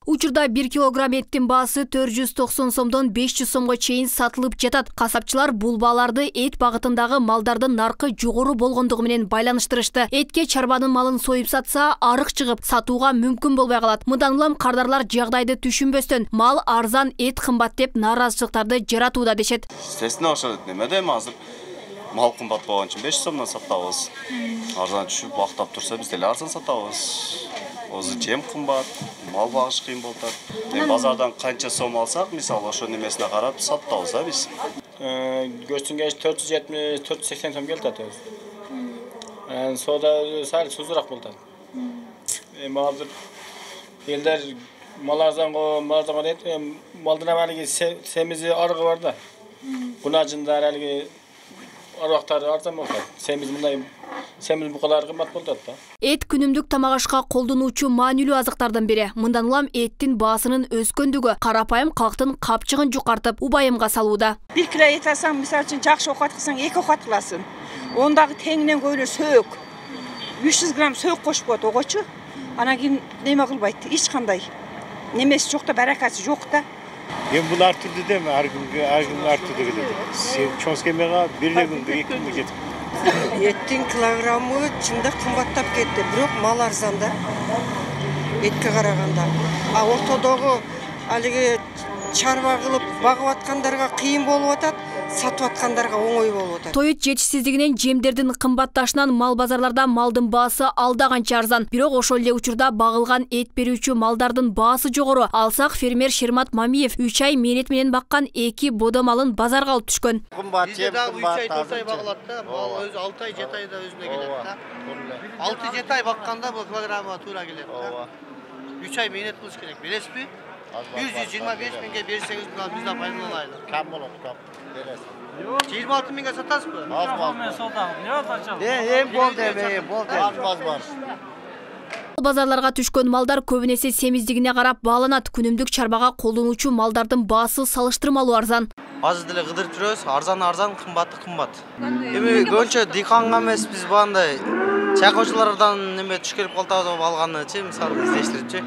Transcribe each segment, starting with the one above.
Учурда 1 килограмм еттин баасы 490 сомдон 500 сомго чейин сатылып жатат. Касапчылар бул бааларды эт багытындагы малдардын наркы жогору болгондугу менен байланыштырышты. Этке чарбанын малын союп сатса, арык чыгып, сатууга мүмкүн болбой калат. Мындан улам кардарлар жагдайды түшүнбөстөн, мал арзан, эт кымбат деп нааразычылыктарды жаратууда дешет. Естественно, ошо немедем азыр мал кымбат болгон үчүн 500 сомдон сатабыз. Арзан түшүп бактап турса биз деле арзан сатабыз. Озы жем кымбат, мал багыш кыйын болуп атат. Базардан канча сом алсак, мисалы ошо немесине карап сатабыз да биз. Көчтүн кеш 470-480 сом келет атабыз. Сода сал сузураак болот. Азыр элдер мал арзанга дейт, малдын алиги семизи аргы бар да. Гунажындар алиги арактары арзан болот. Семиз букалар кымбат болот да. Эт күнүмдүк тамак ашка колдонуучу маанилүү азыктардан бири. Мындан улам эттин баасынын өскөндүгү карапайым калктын капчыгын жукартып, убайымга салууда. 1 кило эт алсаң, мисалы үчүн жакшы окат кылсаң 2 окат кыласың. Ондагы теңинен көбүрөөк сөөк. 300 грамм сөөк кошуп коет огочу. Анан кийин неме кылбайт. Эч кандай немеси жок да, баракасы жок да. Бул ар түрдүү дем, ар күнгө ар түрдүү келет. Чоң схемага бир күнгө 2 күнгө жетип. Еттин килограммы чында кымбаттап кетти, бирок мал арзан да. Этке караганда. А ортодогу алиги чарба кылып багып аткандарга кыйын болуп атат, сатып аткандарга оңой болуп атат. Тоют жетишсиздигинен жемдердин кымбатташынан мал базарларда малдын баасы алда канча арзан. Бирок ошол эле учурда багылган эт берүүчү малдардын баасы жогору. Алсак фермер Шермат Мамиев 3 ай мeenет менен баккан 2 бодо малын базарга алып түшкөн. Кымбат, жем кымбат. 3 ай 4 ай багылат да, бул өзү 6 ай 7 айда өзүнө келет да. 6-7 ай бакканда бул килограмма туура келет да. 3 ай мeenет кылыш керек, бересизби? 125 миңге берсеңиз бизде пайдаланайлы. Кам болот, кам. Бересиз. 26 миңге сатасызбы? Мен сотам. Эм болду. Базарларга түшкөн малдар көбүнесе семиздигине карап бааланат. Күнүмдүк чарбага колдонуучу малдардын баасы салыштырмалуу арзан. Азыр деле кыдырып жүрөбүз, арзан, кымбаты кымбат. Эми көбүнчө дыйканга эмес биз бандай чайкоочулардан неме түшкөрүп калтабыз алганычы, мисалы издештирипчи.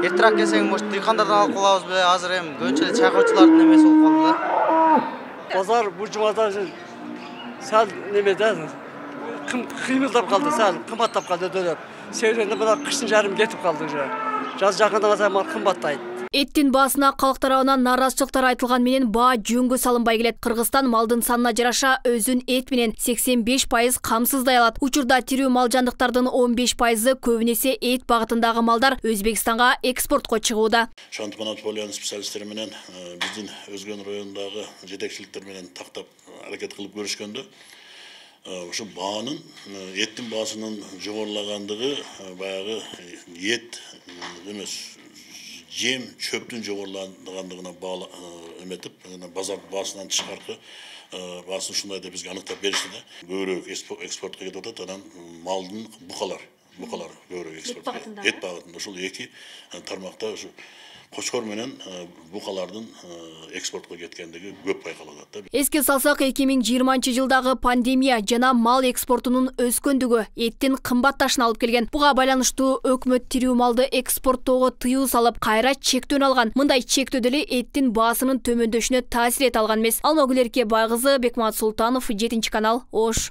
Эртерээк келсең, может, дыйкандардан алып калабызбы? Азыр эми көбүнчө эле чайкоочулардын немеси болуп калды да. Базар бул жумада сал неме да, кыймылдап калды, сал кымбаттап калды өтөлөп. Себебинде мына кыштын жарым кетип калды уже. Жаз жакындан калса мал кымбаттайт. Эттин баасына калк тарабынан нааразычылыктар айтылган менен баа жөнгө салынбай келет. Кыргызстан малдын санына жараша өзүн эт менен 85% камсыздай алат. Учурда тирүү мал жандыктардын 15% көбүнесе эт багытындагы малдар Өзбекстанга экспортко чыгууда. Ошентип монополиянын специалисттери менен биздин Өзгөн районундагы жетекчиликтер менен тактап аракет кылып көрүшкөндө, ошо баанын эттин баасынын жогорулагандыгы баягы эт эмес, жем чөптүн жогорулагандыгына баалуу эметип, базар баасынан тышкаркы баасын ушундай деп бизге аныктап беришти да. Көбүрөөк экспортко кетип атат, анан малдын букалар көбүрөөк экспортко. Эт багытында ушул 2 тармакта ушу кочкор менен букалардын экспортко кеткендиги көп байкалып атат. Эске салсак, 2020-жылдагы пандемия жана мал экспортунун өскөндүгү эттин кымбатташына алып келген. Буга байланыштуу өкмөт тирүү малды экспорттоого тыюу салып, кайра чектөөнү алган. Мындай чектөө деле эттин баасынын төмөндөшүнө таасир эте алган эмес. Алмагүл Эркебай кызы, Бекмамат Султанов, 7 канал, Ош.